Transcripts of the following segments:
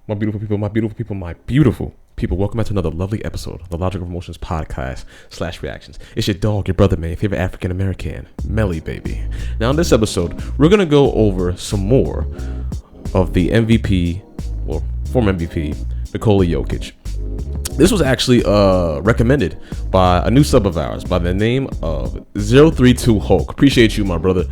My beautiful people, my beautiful people, my beautiful people. Welcome back to another lovely episode of the Logic of Emotions podcast / reactions. It's your dog, your brother, man, your favorite African American, Melly baby. Now in this episode, we're gonna go over some more of the MVP, or former MVP, Nikola Jokic. This was actually recommended by a new sub of ours by the name of 032 Hulk. Appreciate you, my brother.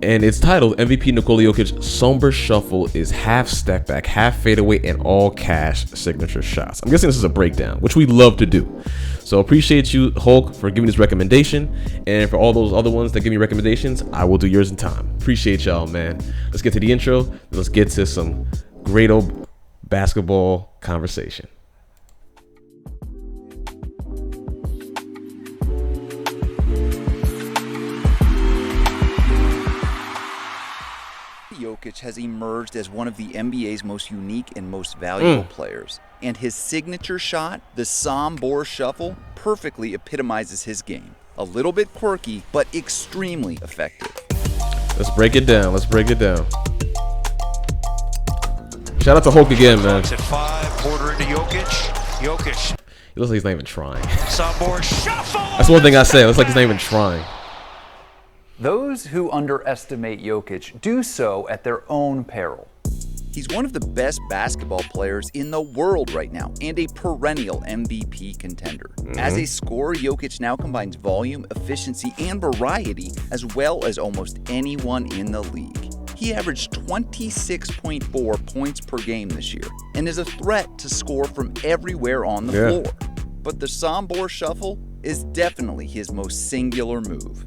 And it's titled MVP Nikola Jokic Somber Shuffle is half step back, half fadeaway, and all cash signature shots. I'm guessing this is a breakdown, which we love to do. So appreciate you, Hulk, for giving this recommendation. And for all those other ones that give me recommendations, I will do yours in time. Appreciate y'all, man. Let's get to the intro. And let's get to some great old basketball conversation. Jokic has emerged as one of the NBA's most unique and most valuable players. And his signature shot, the SOMBOR shuffle, perfectly epitomizes his game. A little bit quirky, but extremely effective. Let's break it down. Let's break it down. Shout out to Hulk again, man. At 5, quarter into Jokic. Jokic. He looks like he's not even trying. SOMBOR shuffle. That's one thing I say. It looks like he's not even trying. Those who underestimate Jokic do so at their own peril. He's one of the best basketball players in the world right now and a perennial MVP contender. As a scorer, Jokic now combines volume, efficiency, and variety as well as almost anyone in the league. He averaged 26.4 points per game this year and is a threat to score from everywhere on the floor. But the SOMBOR shuffle is definitely his most singular move.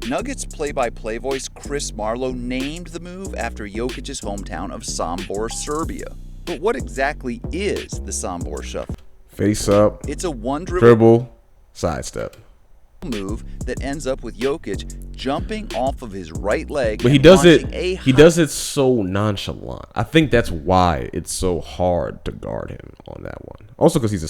Nuggets play-by-play voice Chris Marlowe named the move after Jokic's hometown of Sombor, Serbia. But what exactly is the SOMBOR shuffle? Face up. It's a one dribble, sidestep move that ends up with Jokic jumping off of his right leg. But he does it so nonchalant. I think that's why it's so hard to guard him on that one. Also because he's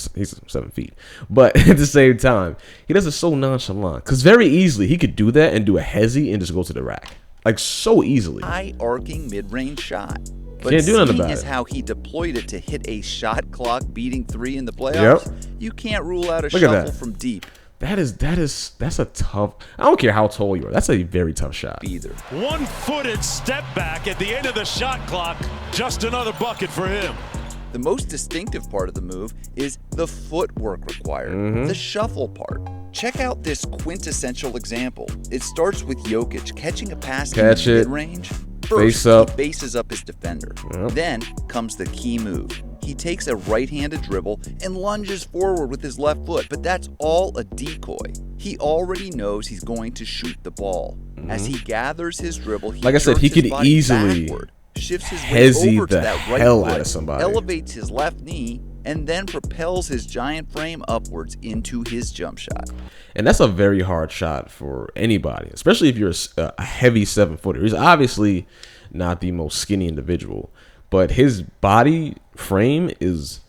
7 feet. But at the same time, he does it so nonchalant. Because very easily he could do that and do a hezzy and just go to the rack. Like so easily. High arcing mid-range shot. But can't do nothing seeing about as it. How he deployed it to hit a shot clock beating 3 in the playoffs, you can't rule out a shuffle from deep. That's a tough. I don't care how tall you are. That's a very tough shot. Either. One-footed step back at the end of the shot clock. Just another bucket for him. The most distinctive part of the move is the footwork required, the shuffle part. Check out this quintessential example. It starts with Jokic catching a pass in the mid-range. First, he faces up his defender. Then comes the key move. He takes a right-handed dribble and lunges forward with his left foot, but that's all a decoy. He already knows he's going to shoot the ball. As he gathers his dribble, he like I said, he could easily backward, shifts his weight over to that right hell foot, out of somebody, elevates his left knee, and then propels his giant frame upwards into his jump shot. And that's a very hard shot for anybody, especially if you're a heavy 7-footer. He's obviously not the most skinny individual, but his body frame is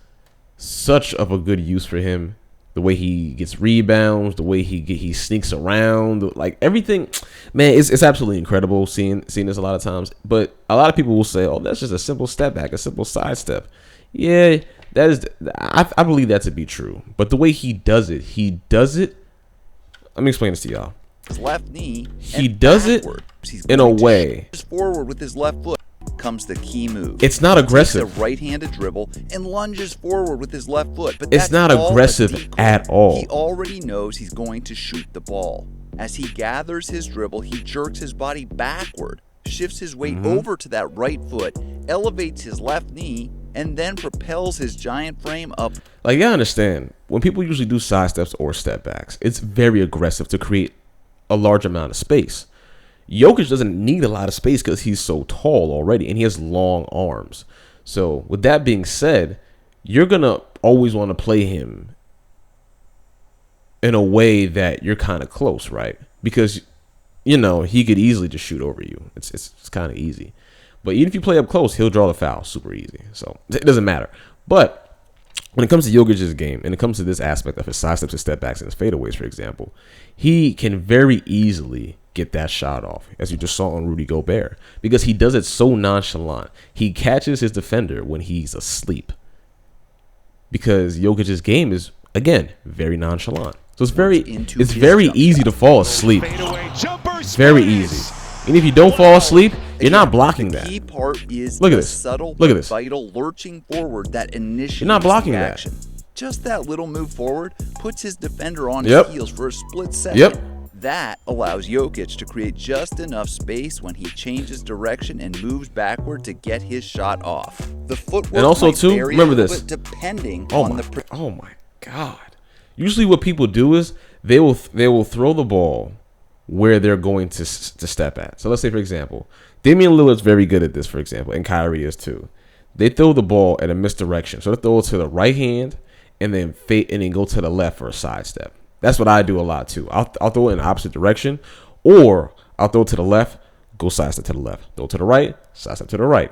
such of a good use for him. The way he gets rebounds, the way he sneaks around, like everything, man, it's absolutely incredible seeing this a lot of times. But a lot of people will say, "Oh, that's just a simple step back, a simple sidestep." Yeah, that is. I believe that to be true. But the way he does it. Let me explain this to y'all. His left knee. He does it in a way. Forward with his left foot. Comes the key move. It's not aggressive. Takes a right-handed dribble and lunges forward with his left foot, but it's not aggressive at all. He already knows he's going to shoot the ball. As he gathers his dribble, he jerks his body backward, shifts his weight over to that right foot, elevates his left knee, and then propels his giant frame up. Like, I understand when people usually do side steps or step backs, it's very aggressive to create a large amount of space. Jokic doesn't need a lot of space because he's so tall already and he has long arms. So with that being said, you're going to always want to play him in a way that you're kind of close, right? Because, you know, he could easily just shoot over you. It's kind of easy. But even if you play up close, he'll draw the foul super easy. So it doesn't matter. But when it comes to Jokic's game and it comes to this aspect of his side steps and step backs and his fadeaways, for example, he can very easily get that shot off, as you just saw on Rudy Gobert, because he does it so nonchalant. He catches his defender when he's asleep, because Jokic's game is, again, very nonchalant. So it's very easy to fall asleep. It's very easy. And if you don't fall asleep, you're not blocking that. The key part is Look at the this. subtle Look at but this. vital lurching forward that initiates You're not blocking the that. action. Just that little move forward puts his defender on Yep. his heels for a split second. Yep. That allows Jokic to create just enough space when he changes direction and moves backward to get his shot off. The footwork And also, might too, vary remember a little this. bit depending Oh on my, the oh my God. Usually what people do is they will throw the ball where they're going to step at. So let's say, for example, Damian Lillard's very good at this, for example, and Kyrie is too. They throw the ball at a misdirection. So they throw it to the right hand and then go to the left for a sidestep. That's what I do a lot too. I'll throw it in the opposite direction, or I'll throw it to the left, go sidestep to the left. Throw it to the right, sidestep to the right.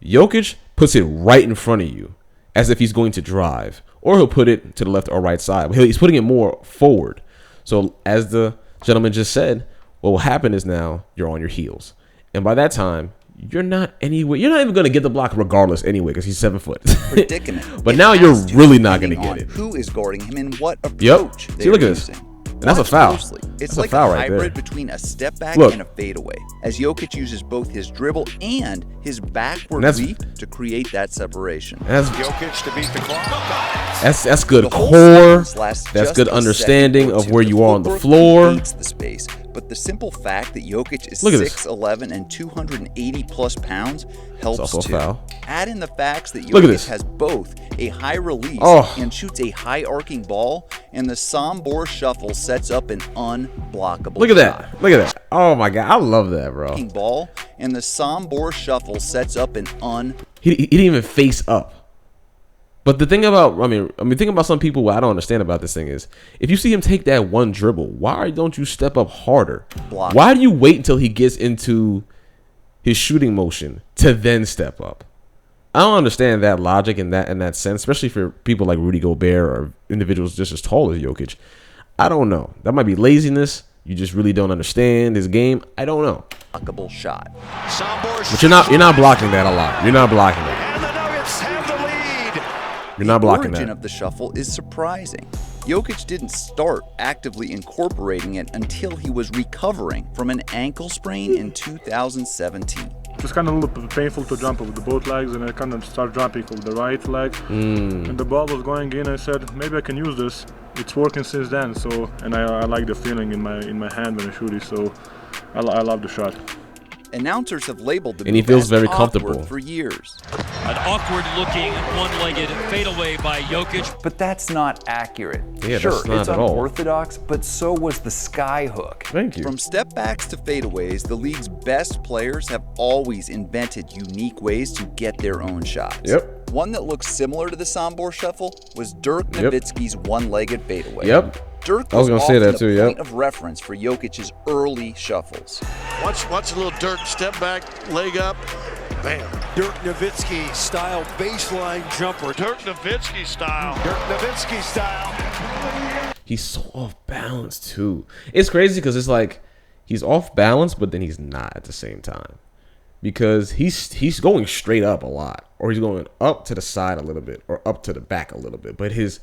Jokic puts it right in front of you as if he's going to drive, or he'll put it to the left or right side. He's putting it more forward. So as the gentleman just said, what will happen is now you're on your heels. And by that time, you're not anywhere. You're not even going to get the block regardless anyway, because he's 7 foot. predicament. But It now you're has to, really not going to depending get on it. Who is guarding him and what approach Yep. they're See, look at this. using. And that's a Watch foul. closely. It's That's a like foul a right hybrid there. between a step back Look. and a fadeaway, as Jokic uses both his dribble and his backward That's- leap to create that separation. Jokic to beat the clock. That's good The whole core. sequence lasts That's just good a understanding second or of two. where you are on the footwork floor. completes the space, but the simple fact that Jokic is Look at this. 6'11" and 280 plus pounds helps also a too. foul. Add in the facts that Look at Jokic this. has both a high release Oh. and shoots a high arcing ball, and the SOMBOR shuffle sets up an unblockable Look at shot. that. Look at that. Oh my God. I love that, bro. Ball, and the SOMBOR shuffle sets up an He didn't even face up. But the thing about, I mean, think about some people, what I don't understand about this thing is, if you see him take that one dribble, why don't you step up harder? Block. Why do you wait until he gets into his shooting motion to then step up? I don't understand that logic in that sense, especially for people like Rudy Gobert or individuals just as tall as Jokic. I don't know. That might be laziness. You just really don't understand his game. I don't know. unblockable shot. Sombor But you're not blocking that a lot. You're not blocking that. and the Nuggets have the lead. You're not blocking origin that. of the shuffle is surprising. Jokic didn't start actively incorporating it until he was recovering from an ankle sprain in 2017. It was kind of a little bit painful to jump with the both legs, and I kind of started jumping with the right leg. And the ball was going in. I said, maybe I can use this. It's working since then. So, and I like the feeling in my hand when I shoot it. So, I love the shot. Announcers have labeled the And he move feels as very awkward comfortable. for years. An awkward-looking one-legged fadeaway by Jokic. But that's not accurate. Yeah, sure, that's not it's at all. unorthodox, but so was the sky hook. Thank you. From step backs to fadeaways, the league's best players have always invented unique ways to get their own shots. Yep. One that looks similar to the SOMBOR shuffle was Dirk Yep. Nowitzki's one-legged fadeaway. Yep. Dirk I was gonna say often that the too, yep. point of reference for Jokic's early shuffles. Watch a little Dirk step back, leg up, bam. Dirk Nowitzki style baseline jumper. Dirk Nowitzki style. Dirk Nowitzki style. He's so off balance too. It's crazy because it's like he's off balance, but then he's not at the same time, because he's going straight up a lot, or he's going up to the side a little bit, or up to the back a little bit, but his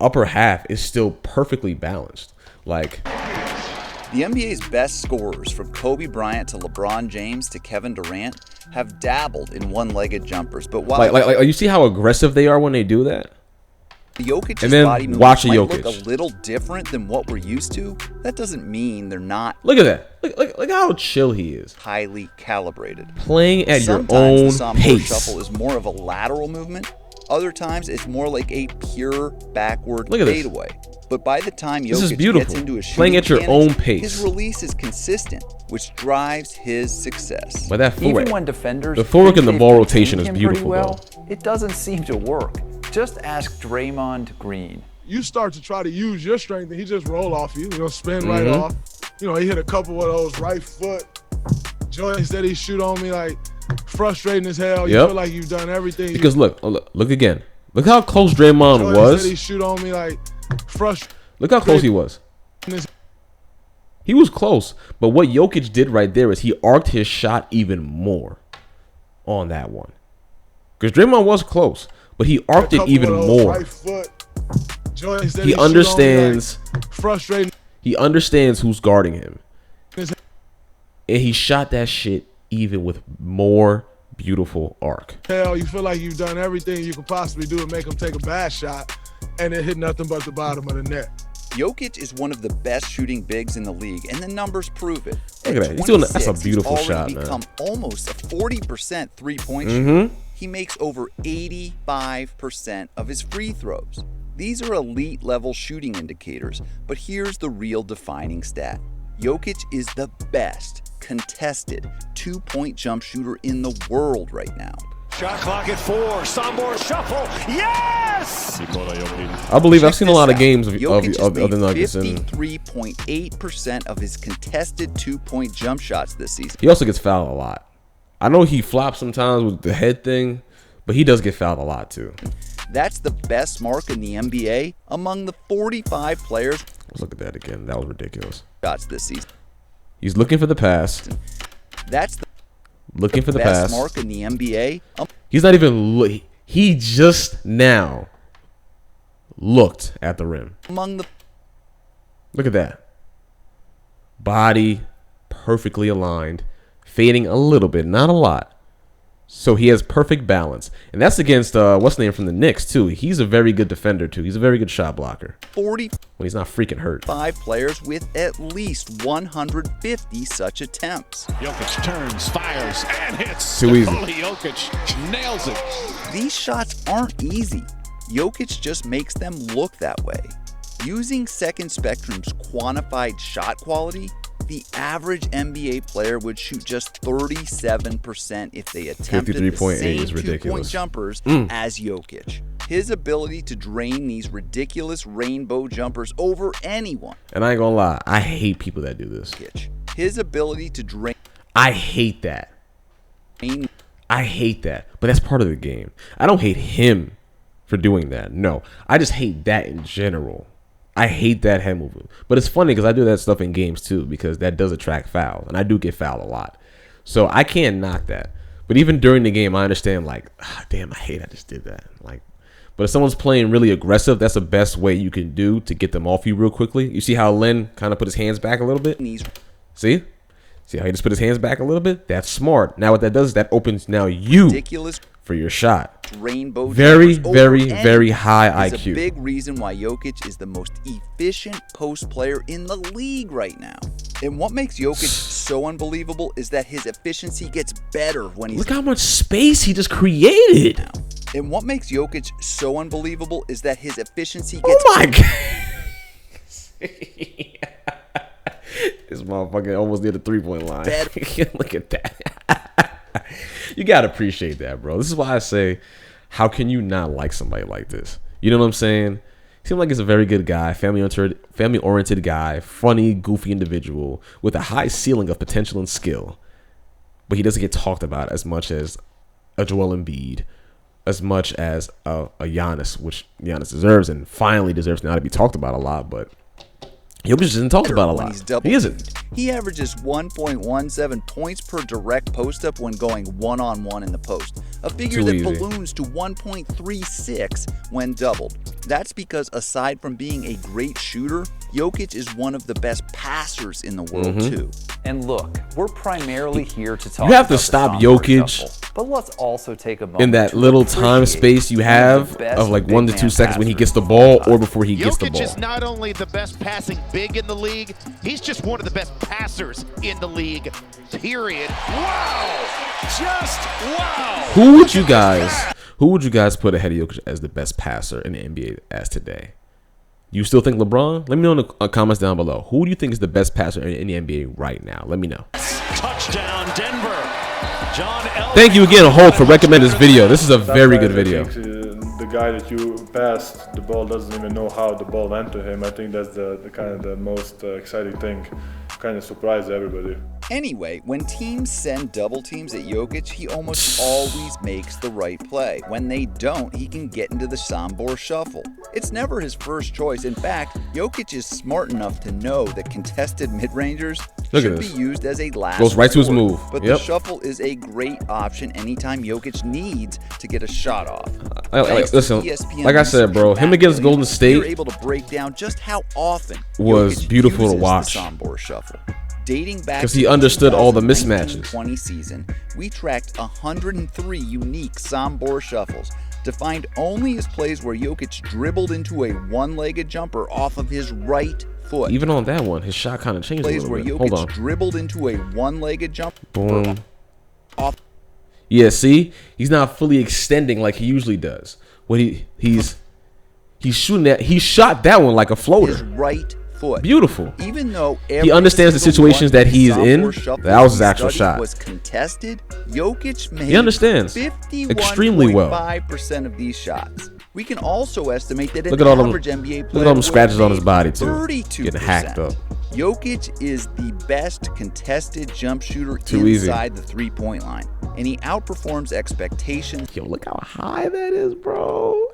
upper half is still perfectly balanced. Like, The NBA's best scorers, from Kobe Bryant to LeBron James to Kevin Durant, have dabbled in one-legged jumpers. But while like you see how aggressive they are when they do that? Jokic's And then body movements watch a might Jokic. look a little different than what we're used to, that doesn't mean they're not Look at that. Look how chill he is. highly calibrated. Playing at your Sometimes own the SOMBOR pace. shuffle is more of a lateral movement. Other times it's more like a pure backward Look at this. fadeaway. But by the time This is Jokic beautiful. gets into his Playing shooting at your mechanics, own pace. his release is consistent, which drives his success. But that footwork, Even when defenders the footwork think and the they've ball contained rotation is him pretty beautiful, well, though. it doesn't seem to work. Just ask Draymond Green. You start to try to use your strength, and he just roll off you. Spin right off. He hit a couple of those right foot joints that he shoot on me, like frustrating as hell. You Yep. feel like you've done everything. Because look again. Look how close Draymond joints was. that he shoot on me, like frustrating. Look how close he was. He was close. But what Jokic did right there is he arced his shot even more on that one. Because Draymond was close, but he arced it even more. Right foot joints that He understands. Frustrating. He understands who's guarding him. And he shot that shit even with more beautiful arc. Hell, you feel like you've done everything you could possibly do to make him take a bad shot, and it hit nothing but the bottom of the net. Jokic is one of the best shooting bigs in the league, and the numbers prove it. Look at that. He's doing that. That's a beautiful shot, man. He's already become almost a 40% three-point shooter. He makes over 85% of his free throws. These are elite level shooting indicators, but here's the real defining stat. Jokic is the best contested two-point jump shooter in the world right now. Shot clock at 4. SOMBOR shuffle. Yes! NIKOLA, Jokic. I believe I've seen a lot of games of the Nuggets. Nuggets. 53.8% of his contested two-point jump shots this season. He also gets fouled a lot. I know he flops sometimes with the head thing, but he does get fouled a lot too. That's the best mark in the NBA among the 45 players. Let's look at that again. That was ridiculous. Shots this season. He's looking for the pass. That's the Looking for the best pass. mark in the NBA. He's not even. He just now looked at the rim. Among the Look at that. Body perfectly aligned, fading a little bit, not a lot. So he has perfect balance. And that's against, what's the name from the Knicks, too. He's a very good defender, too. He's a very good shot blocker. 45 when he's not freaking hurt. players with at least 150 such attempts. Jokic turns, fires, and hits. Too easy. Jokic nails it. These shots aren't easy. Jokic just makes them look that way. Using Second Spectrum's quantified shot quality, the average NBA player would shoot just 37% if they attempted the 53.8 same is ridiculous. two-point jumpers as Jokic. His ability to drain these ridiculous rainbow jumpers over anyone. And I ain't gonna lie, I hate people that do this. His ability to drain. I hate that. I hate that. But that's part of the game. I don't hate him for doing that. No, I just hate that in general. I hate that head movement. But it's funny because I do that stuff in games too, because that does attract fouls. And I do get fouled a lot. So I can't knock that. But even during the game, I understand, like, damn, I hate I just did that. Like, but if someone's playing really aggressive, that's the best way you can do to get them off you real quickly. You see how Len kind of put his hands back a little bit? See? See how he just put his hands back a little bit? That's smart. Now what that does is that opens now you ridiculous for your shot. Rainbow very high is IQ. a big reason why Jokic is the most efficient post player in the league right now. And what makes Jokic so unbelievable is that his efficiency gets better when he's Look how much space he just created. now. And what makes Jokic so unbelievable is that his efficiency gets Oh my god. This motherfucker almost near the 3-point line. Look at that. You gotta appreciate that, bro. This is why I say, how can you not like somebody like this? You know what I'm saying? He seems like he's a very good guy, family-oriented guy, funny, goofy individual with a high ceiling of potential and skill. But he doesn't get talked about as much as a Joel Embiid, as much as a Giannis, which Giannis deserves and finally deserves now to be talked about a lot, but Jokic isn't talked about a lot. He isn't. He averages 1.17 points per direct post-up when going one-on-one in the post, a figure that balloons to 1.36 when doubled. That's because aside from being a great shooter, Jokic is one of the best passers in the world too. And look, we're primarily here to talk You have to about stop the SOMBOR Jokic shuffle, but let's also take a moment in that to little time appreciate space you have of like 1 to 2 seconds when he gets the ball or before he gets the Jokic ball. is not only the best passing big in the league, he's just one of the best passers in the league, period. Wow! Just wow! Who would you guys put ahead of Jokic as the best passer in the NBA as today? You still think LeBron? Let me know in the comments down below. Who do you think is the best passer in the NBA right now? Let me know. Touchdown, Denver. Thank you again, Hulk, for recommending this video. This is a very good video. The guy that you passed the ball doesn't even know how the ball went to him. I think that's the kind of the most exciting thing. Kind of surprised everybody. Anyway, when teams send double teams at Jokic, he almost always makes the right play. When they don't, he can get into the Sombor shuffle. It's never his first choice. In fact, Jokic is smart enough to know that contested mid-rangers should be used as a last Goes right to his resort. move. But the shuffle is a great option anytime Jokic needs to get a shot off. Listen, like I said, bro, him against Golden State you're able to break down just how often was Jokic beautiful to uses watch. The Sombor shuffle. Dating back because to he the understood all the mismatches. 2020 season, we tracked 103 unique Sombor shuffles, defined only as plays where Jokic dribbled into a one-legged jumper off of his right foot. Even on that one, his shot kind of changed a little bit. Plays where Hold Jokic on. dribbled into a one-legged jumper. Boom. Off. Yeah, see, he's not fully extending like he usually does. When he's shooting that, he shot that one like a floater. His right foot. Beautiful. Even though he understands the situations that he's in, that was his actual shot. Was contested, Jokic made He understands extremely well. 51.5% of these shots. We can also estimate that Look at all average them, NBA look player at all them scratches on his body too. 32%. Getting hacked up. Jokic is the best contested jump shooter inside the three-point line, and he outperforms expectations. Yo, look how high that is, bro.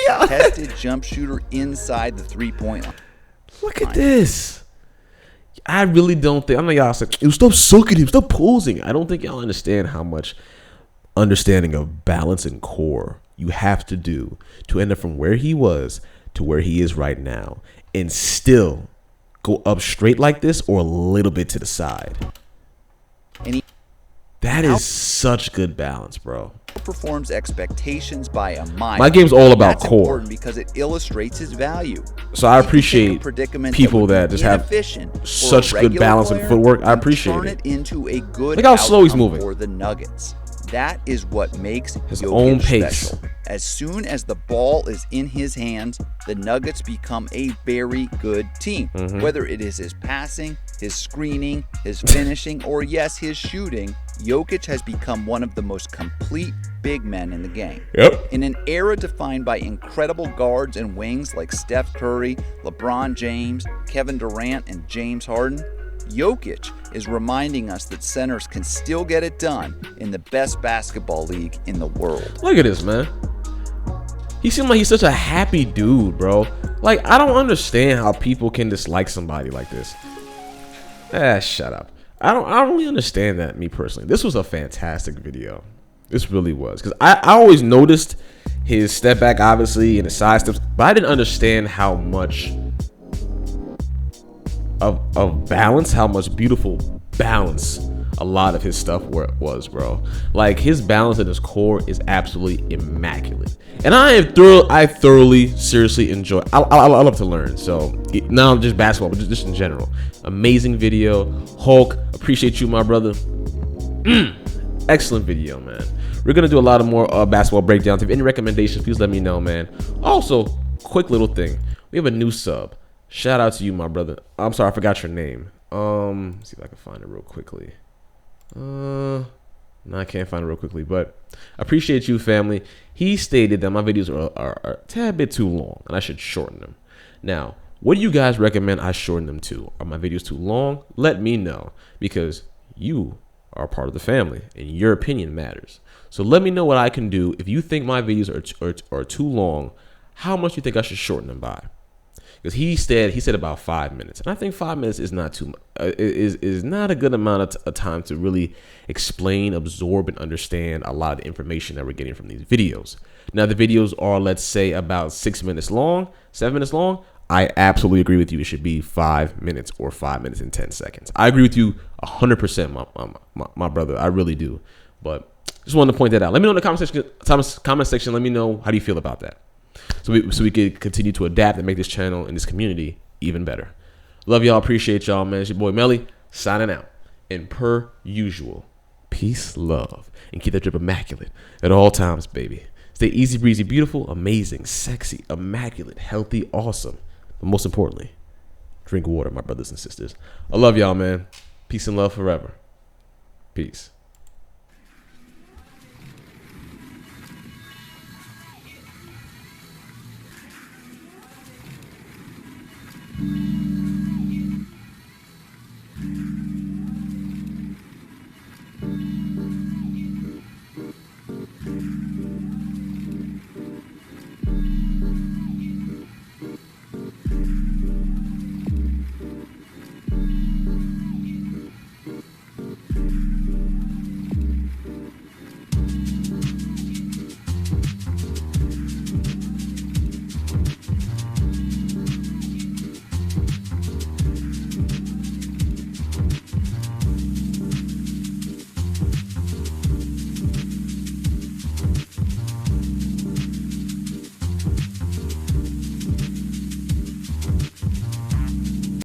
Contested jump shooter inside the three-point line. Look at this. I really don't think. I know y'all said, stop sucking him, stop posing. I don't think y'all understand how much understanding of balance and core you have to do to end up from where he was to where he is right now and still go up straight like this or a little bit to the side. And that is such good balance, bro. Performs expectations by a mile. My game's all about That's core important because it illustrates his value. So I appreciate people that just have such good balance and footwork. I appreciate turn it into a good Look how slow he's moving. For the Nuggets. That is what makes his Jokic own pace. special. As soon as the ball is in his hands, the Nuggets become a very good team. Whether it is his passing, his screening, his finishing, or yes, his shooting, Jokic has become one of the most complete big men in the game. Yep. In an era defined by incredible guards and wings like Steph Curry, LeBron James, Kevin Durant, and James Harden, Jokic is reminding us that centers can still get it done in the best basketball league in the world. Look at this, man. He seems like he's such a happy dude, bro. Like, I don't understand how people can dislike somebody like this. Shut up. I don't really understand that, me personally. This was a fantastic video. This really was. Because I always noticed his step back, obviously, and his side steps, but I didn't understand how much of balance, how much beautiful balance a lot of his stuff was, bro. Like, his balance and his core is absolutely immaculate, and I thoroughly, seriously enjoy. I love to learn. So not just basketball, but just in general. Amazing video, Hulk. Appreciate you, my brother. Excellent video, man. We're gonna do a lot of more basketball breakdowns. If you have any recommendations, please let me know, man. Also, quick little thing. We have a new sub. Shout out to you, my brother. I'm sorry, I forgot your name. Let's see if I can find it real quickly. No, I can't find it real quickly, but I appreciate you, family. He stated that my videos are a tad bit too long, and I should shorten them. Now, what do you guys recommend I shorten them to? Are my videos too long? Let me know, because you are part of the family, and your opinion matters. So let me know what I can do. If you think my videos are too long, how much do you think I should shorten them by? Because he said about 5 minutes, and I think 5 minutes is not too is not a good amount of time to really explain, absorb, and understand a lot of the information that we're getting from these videos. Now, the videos are, let's say, about 6 minutes long, 7 minutes long. I absolutely agree with you. It should be 5 minutes or 5 minutes and 10 seconds. I agree with you 100%, my brother. I really do. But just wanted to point that out. Let me know in the comment section. Let me know, how do you feel about that? So we can continue to adapt and make this channel and this community even better. Love y'all. Appreciate y'all, man. It's your boy Melly signing out. And per usual, peace, love, and keep that drip immaculate at all times, baby. Stay easy breezy, beautiful, amazing, sexy, immaculate, healthy, awesome. But most importantly, drink water, my brothers and sisters. I love y'all, man. Peace and love forever. Peace.